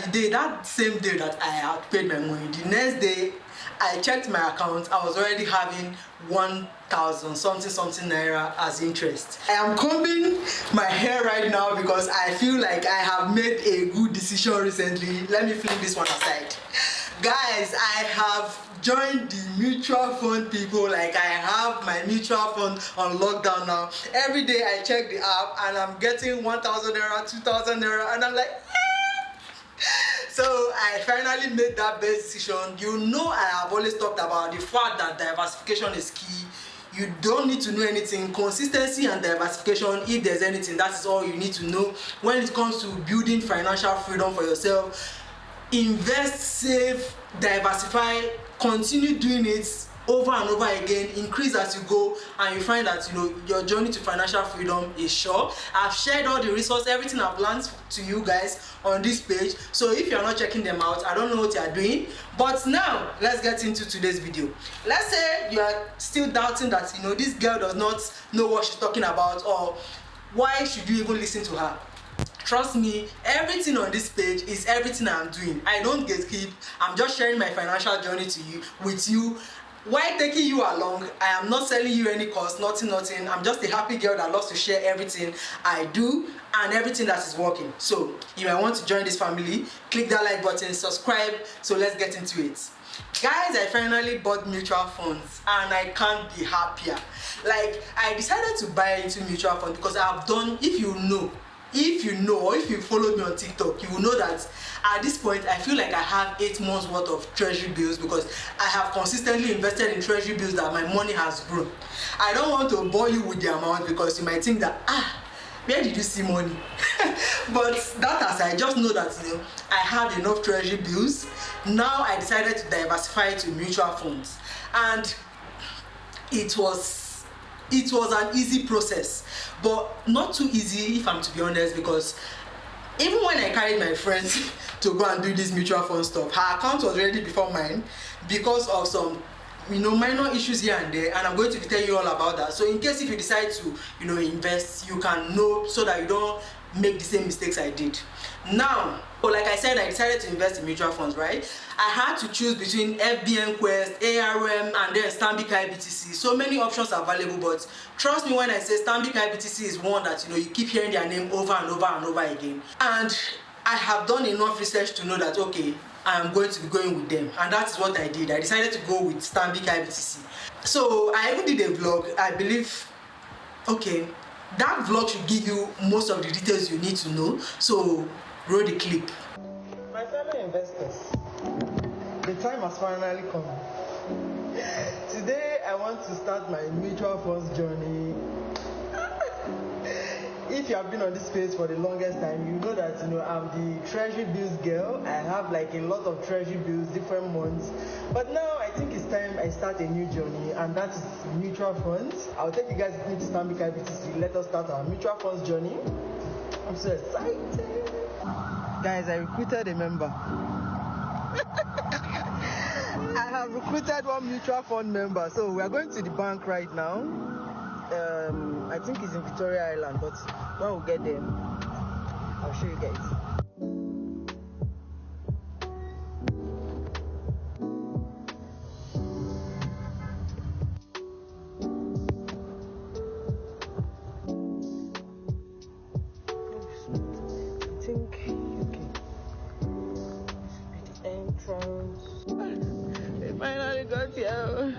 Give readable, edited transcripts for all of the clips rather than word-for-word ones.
that same day that I had paid my money, the next day I checked my account. I was already having 1,000 something Naira as interest. I am combing my hair right now because I feel like I have made a good decision recently. Let me flip this one aside. Guys, I have joined the mutual fund people. Like, I have my mutual fund on lockdown now. Every day I check the app and I'm getting 1,000 Naira, 2,000 Naira, and I'm like, so I finally made that best decision. You know, I have always talked about the fact that diversification is key. You don't need to know anything. Consistency and diversification, if there's anything, that is all you need to know when it comes to building financial freedom for yourself. Invest, save, diversify, continue doing it over and over again, increase as you go, and you find that, you know, your journey to financial freedom is sure. I've shared all the resources, everything I've learned to you guys on this page, so if you're not checking them out, I don't know what you're doing. But now let's get into today's video. Let's say you are still doubting that, you know, this girl does not know what she's talking about, or why should you even listen to her? Trust me, everything on this page is everything I'm doing. I don't gatekeep. I'm just sharing my financial journey to you, with you, while taking you along. I am not selling you any course, nothing. I'm just a happy girl that loves to share everything I do and everything that is working. So if you want to join this family, click that like button, subscribe. So let's get into it. Guys, I finally bought mutual funds and I can't be happier. Like, I decided to buy into mutual funds because I've done, if you know, or if you followed me on TikTok, you will know that at this point I feel like I have 8 months worth of treasury bills, because I have consistently invested in treasury bills that my money has grown. I don't want to bore you with the amount because you might think that, where did you see money? But that aside, just know that, you know, I have enough treasury bills. Now I decided to diversify to mutual funds, and it was an easy process, but not too easy, if I'm to be honest, because even when I carried my friends to go and do this mutual fund stuff, her account was ready before mine because of some, you know, minor issues here and there, and I'm going to tell you all about that. So in case if you decide to, you know, invest, you can know, so that you don't make the same mistakes I did. Now, like I said, I decided to invest in mutual funds, right? I had to choose between FBN Quest, ARM, and then Stanbic IBTC. So many options are available, but trust me when I say Stanbic IBTC is one that, you know, you keep hearing their name over and over and over again. And I have done enough research to know that, okay, I am going to be going with them, and that is what I did. I decided to go with Stanbic IBTC. So I even did a vlog, I believe. Okay, that vlog should give you most of the details you need to know. So roll the clip. My fellow investors, the time has finally come. Today I want to start my mutual funds journey. If you have been on this page for the longest time, you know that, you know, I'm the treasury bills girl. I have like a lot of treasury bills, different months. But now I think it's time I start a new journey, and that is mutual funds. I'll take you guys with me to Stanbic IBTC. Let us start our mutual funds journey. I'm so excited. Guys, I recruited a member. I have recruited one mutual fund member. So we are going to the bank right now. I think it's in Victoria Island, but when we get there, I'll show you guys. I think, okay, this will be the entrance. We finally got here.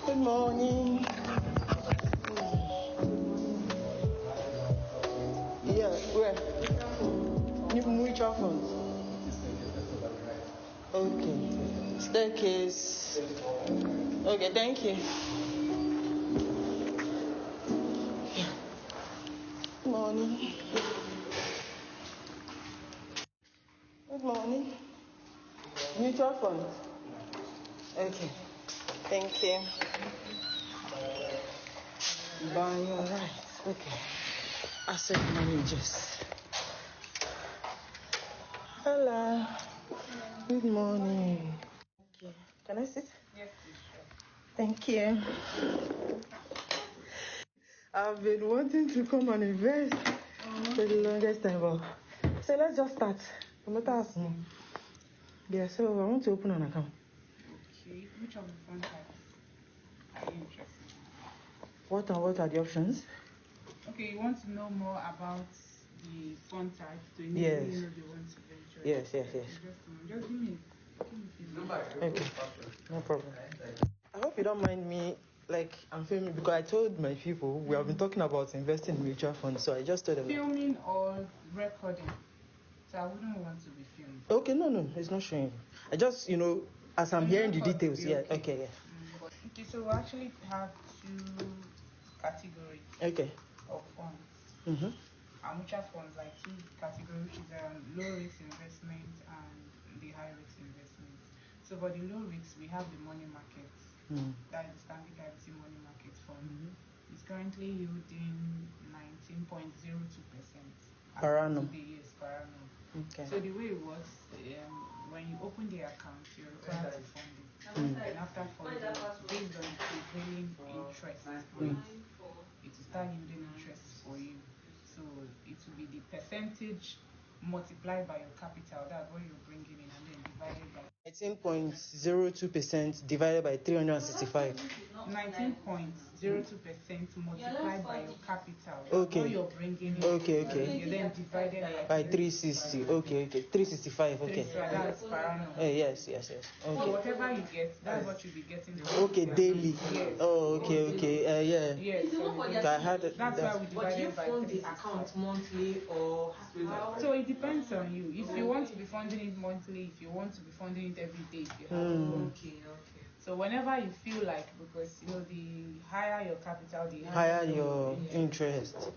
Good morning. Yeah, where? Mutual funds. Okay. Staircase. Okay, thank you. Good morning. Good morning. Mutual funds. Okay. Thank you. Buy your right. Okay. Asset managers. Hello. Good morning. Okay. Can I sit? Yes, please, sure. Thank you. I've been wanting to come and invest for the longest time. So let's just start. No matter how small. Yeah, so I want to open an account. Okay, which of the fund types are you interested in? What are the options? Okay, you want to know more about the fund types to enable Yes. you know the ones to venture. Yes. Just give me a few minutes. Okay, no problem. I hope you don't mind me, like, I'm filming because I told my people we have been talking about investing in mutual funds, so I just told them. Filming or recording? So I wouldn't want to be filmed. Okay, no, it's not showing. I just, as I'm hearing the details, yeah, okay, yeah. Okay, so we actually have two categories of funds. Mm-hmm. Our mutual funds, like two categories, which is low risk investment and the high risk investment. So for the low risk, we have the money market. That is the Standard Guarantee Money Market Fund. It's currently yielding 19.02% per annum. Yes, per annum. Okay. So the way it works, when you open the account, you're required to fund it. And after funding, based on the prevailing interest rate, it will start yielding interest for you. So it will be the percentage multiplied by your capital, that's what you're bringing in, and then divided by 19.02% divided by 365. 19.02% multiplied by your capital. Okay. What you're bringing in. Okay. You then divided by 360. Okay. 365. Okay. So that's per annum. Yes. Okay. So whatever you get, that's what you'll be getting. Okay, daily. Yes. Oh, okay. Yeah. Yes. I had it. That's why we divided by fund the account monthly or how? So it depends on you. If you want to be funding it monthly, if you want to be funding it every day, if you have Okay. So whenever you feel like, because the higher your capital, the higher your interest.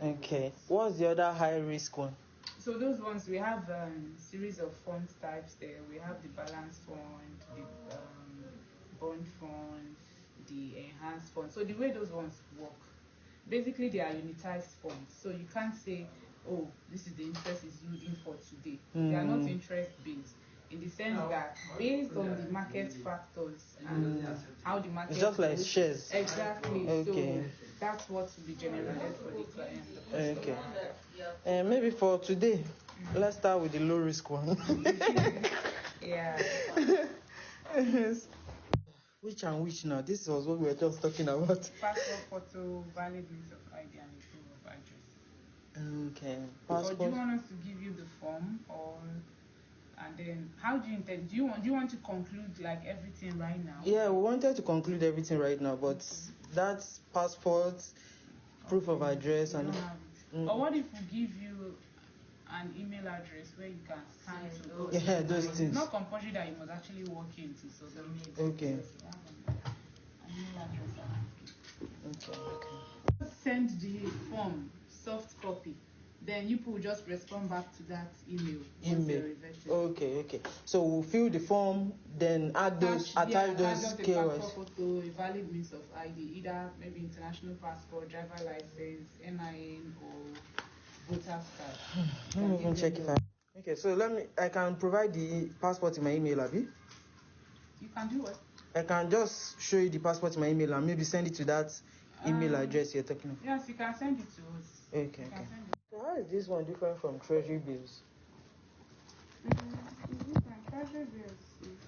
Okay. What's the other high risk one? So those ones, we have series of fund types there. We have the balance fund, the bond fund, the enhanced fund. So the way those ones work, basically they are unitized funds. So you can't say, oh, this is the interest is yielding for today. They are not interest based, in the sense that based on the market factors and how the market it's just like goes, shares. Exactly. Okay. So that's what will be generated for the client. Okay. Maybe for today, let's start with the low risk one. Yeah. Which now? This was what we were just talking about. Passport photo, valid means of ID, and a proof of address. Okay. Passport. Or do you want us to give you the form, and then how do you intend? Do you want to conclude like everything right now? Yeah, we wanted to conclude everything right now, but that's passport, proof of address, and. Or what if we give you an email address where you can scan to? Yeah, those things. It's not compulsory that you must actually walk in to submit. Okay. An email address. Okay. Send the form, soft copy. Then you will just respond back to that email. Okay. So we'll fill the form, then attach those KYs. Photo, a valid means of ID, either maybe international passport, driver license, NIN, or voter's card. Let me even check if Okay, so I can provide the passport in my email, Abby. You can do what? I can just show you the passport in my email and maybe send it to that email address you're talking about. Yes, you can send it to us. Okay. So how is this one different from treasury bills? Treasury bills is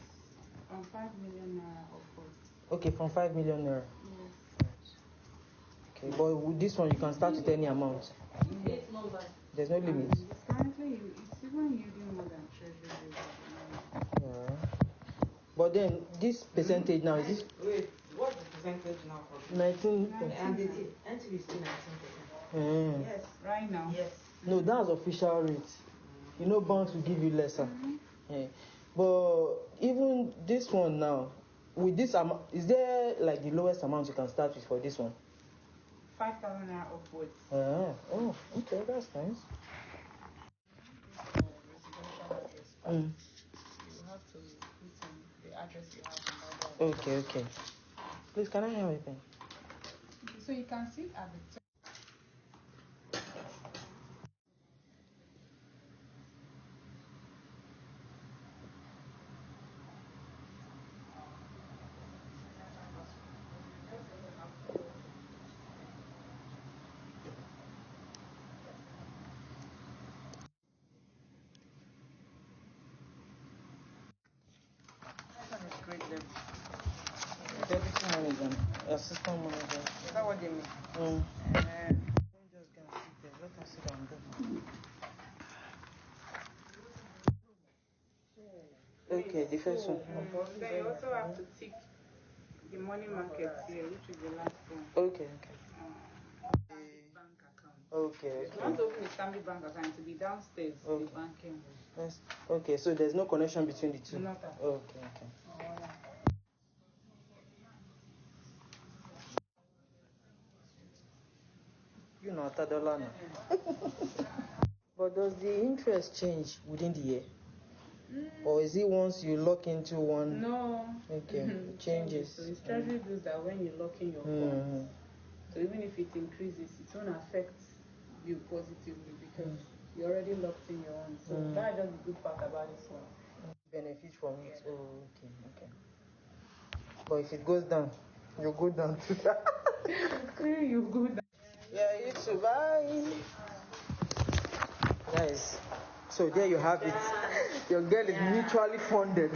from 5 million naira upwards. Okay, from 5 million naira. Yes. Okay, but with this one you can start with any amount. There's no limit. Currently, it's even yielding more than treasury bills at the moment. Yeah. But then this percentage now is this? Wait, what's the percentage now for 19. And the NTB is still 19%. Yes. Right now? Yes. No, that's official rate. Bonds will give you lesser. Yeah. But even this one now, with this amount, is there like the lowest amount you can start with for this one? 5,000 naira upwards. Oh, okay, that's nice. Residential address. You have to put in the address you have in that address. Okay. Please, can I have a pen? So you can see at the top. Assistant manager. Is that what they mean? Mm. Don't just go and sit there. Let us sit down there. Okay, the first one. Then you also have to tick the money market here, which is the last one. Okay. Bank account. Okay. If you want to open a Stanbic bank account, to be downstairs, Okay. the banking. Yes. Okay, so there's no connection between the two. Not at Okay. You know, $1 now. But does the interest change within the year? Or is it once you lock into one? No. Okay, it changes. So it's treasury bills that when you lock in your funds, so even if it increases, it won't affect you positively because you already locked in your own. So that's just the good part about this one. Benefit from it. Oh, okay. But if it goes down, you go down too. You go down. Yeah, you too. Bye. Guys, so there you have it. Your girl is mutually funded.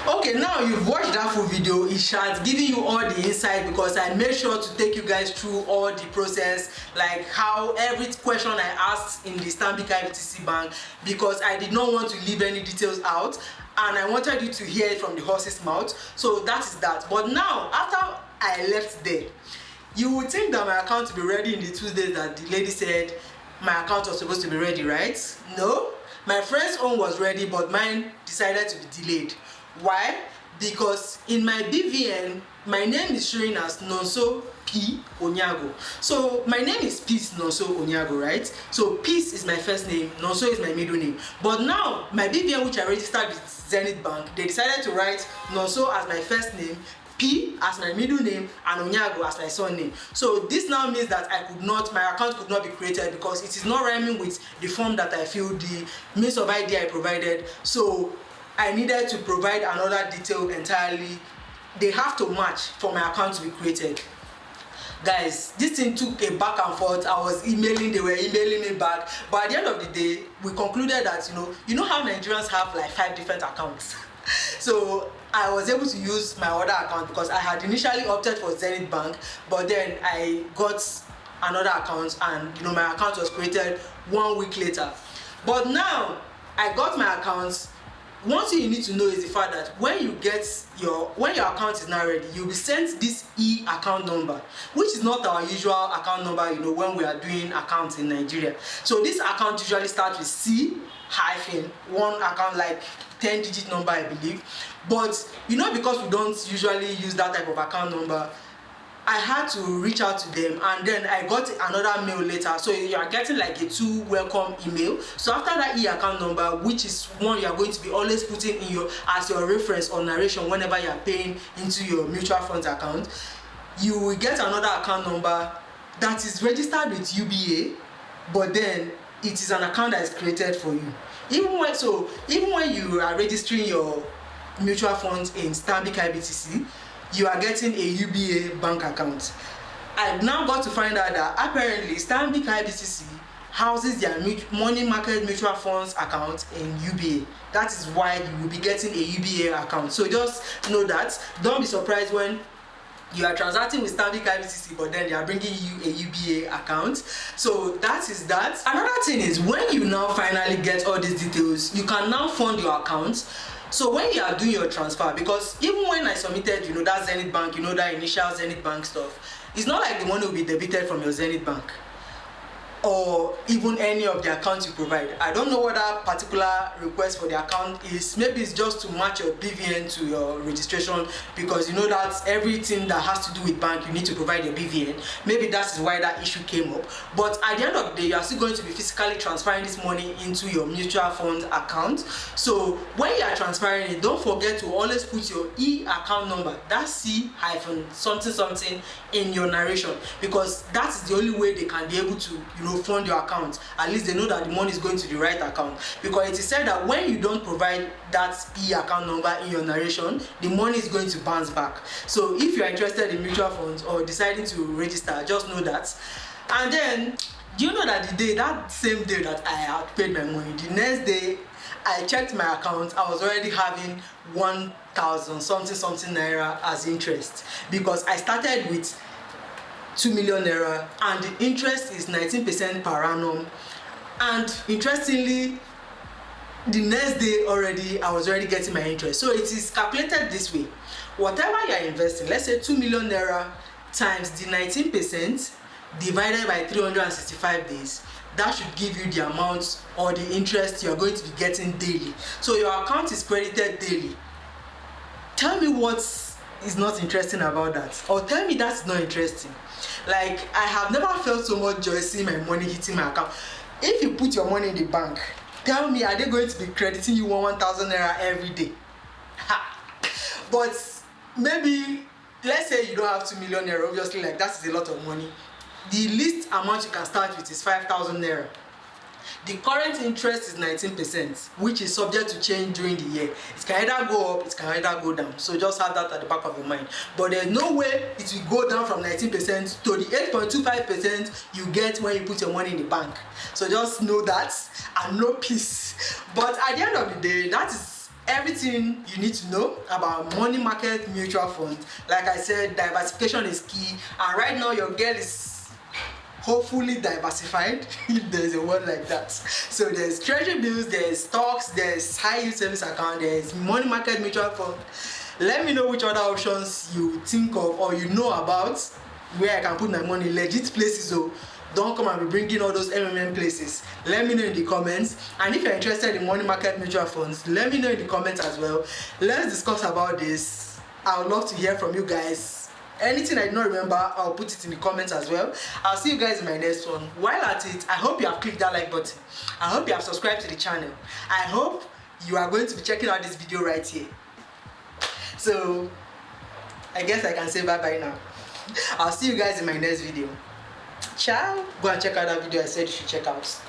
Okay, now you've watched that full video. It has given you all the insight because I made sure to take you guys through all the process, like how every question I asked in the Stanbic IBTC bank, because I did not want to leave any details out and I wanted you to hear it from the horse's mouth. So that is that. But now, after I left there, you would think that my account will be ready in the 2 days that the lady said my account was supposed to be ready, right? No, my friend's own was ready, but mine decided to be delayed. Why? Because in my BVN, my name is showing as Nonso P Onyago. So my name is Peace Nonso Onyago, right? So Peace is my first name, Nonso is my middle name. But now my BVN, which I registered with Zenith Bank, they decided to write Nonso as my first name, P as my middle name, and Onyago as my surname. So this now means that my account could not be created because it is not rhyming with the form that I filled, the means of ID I provided. So I needed to provide another detail entirely. They have to match for my account to be created. Guys, this thing took a back and forth. I was emailing, they were emailing me back. But at the end of the day, we concluded that, you know how Nigerians have like 5 different accounts. So I was able to use my other account because I had initially opted for Zenith Bank, but then I got another account and my account was created 1 week later. But now I got my accounts. One thing you need to know is the fact that when your account is now ready, you'll be sent this account number, which is not our usual account number, when we are doing accounts in Nigeria. So this account usually starts with C-1 account, like 10-digit number, I believe. But because we don't usually use that type of account number, I had to reach out to them, and then I got another mail later. So you are getting like a 2 welcome email. So after that account number, which is one you are going to be always putting in as your reference or narration whenever you are paying into your mutual funds account, you will get another account number that is registered with UBA, but then it is an account that is created for you. Even when you are registering your mutual funds in Stanbic IBTC, you are getting a UBA bank account. I now got to find out that apparently Stanbic IBTC houses their money market mutual funds account in UBA. That is why you will be getting a UBA account. So just know that. Don't be surprised when you are transacting with Stanbic IBTC, but then they are bringing you a UBA account. So that is that. Another thing is, when you now finally get all these details, you can now fund your account. So when you are doing your transfer, because even when I submitted, that Zenith Bank, that initial Zenith Bank stuff, it's not like the money will be debited from your Zenith Bank or even any of the accounts you provide. I don't know what that particular request for the account is. Maybe it's just to match your BVN to your registration, because that everything that has to do with bank, you need to provide your BVN. Maybe that is why that issue came up. But at the end of the day, you are still going to be physically transferring this money into your mutual fund account. So when you are transferring it, don't forget to always put your account number, that's C-something in your narration, because that is the only way they can be able to fund your account. At least they know that the money is going to the right account, because it is said that when you don't provide that account number in your narration, the money is going to bounce back. So if you are interested in mutual funds or deciding to register, just know that. And then, do you know that that same day that I had paid my money, the next day I checked my account, I was already having 1,000 something naira as interest, because I started with 2 million naira and the interest is 19% per annum. And interestingly, the next day already I was already getting my interest. So it is calculated this way: whatever you are investing, let's say 2 million naira times the 19% divided by 365 days, that should give you the amount or the interest you are going to be getting daily. So your account is credited daily. Tell me what is not interesting about that, or tell me that's not interesting. Like, I have never felt so much joy seeing my money hitting my account. If you put your money in the bank, tell me, are they going to be crediting you 1,000 naira every day? Ha. But maybe, let's say you don't have 2 million naira, obviously, like, that is a lot of money. The least amount you can start with is 5,000 naira. The current interest is 19%, which is subject to change during the year. It can either go up, it can either go down. So just have that at the back of your mind. But there's no way it will go down from 19% to the 8.25% you get when you put your money in the bank. So just know that and know peace. But at the end of the day, that is everything you need to know about money market mutual funds. Like I said, diversification is key. And right now your girl is hopefully diversified, if there's a word like that. So there's treasury bills, there's stocks, there's high yield savings account, there's money market mutual fund. Let me know which other options you think of or you know about where I can put my money, legit places. So don't come and be bringing all those MMM places. Let me know in the comments. And if you're interested in money market mutual funds, let me know in the comments as well. Let's discuss about this. I would love to hear from you guys. Anything I don't remember, I'll put it in the comments as well. I'll see you guys in my next one. While at it, I hope you have clicked that like button. I hope you have subscribed to the channel. I hope you are going to be checking out this video right here. So I guess I can say bye bye now. I'll see you guys in my next video. Ciao. Go and check out that video I said you should check out.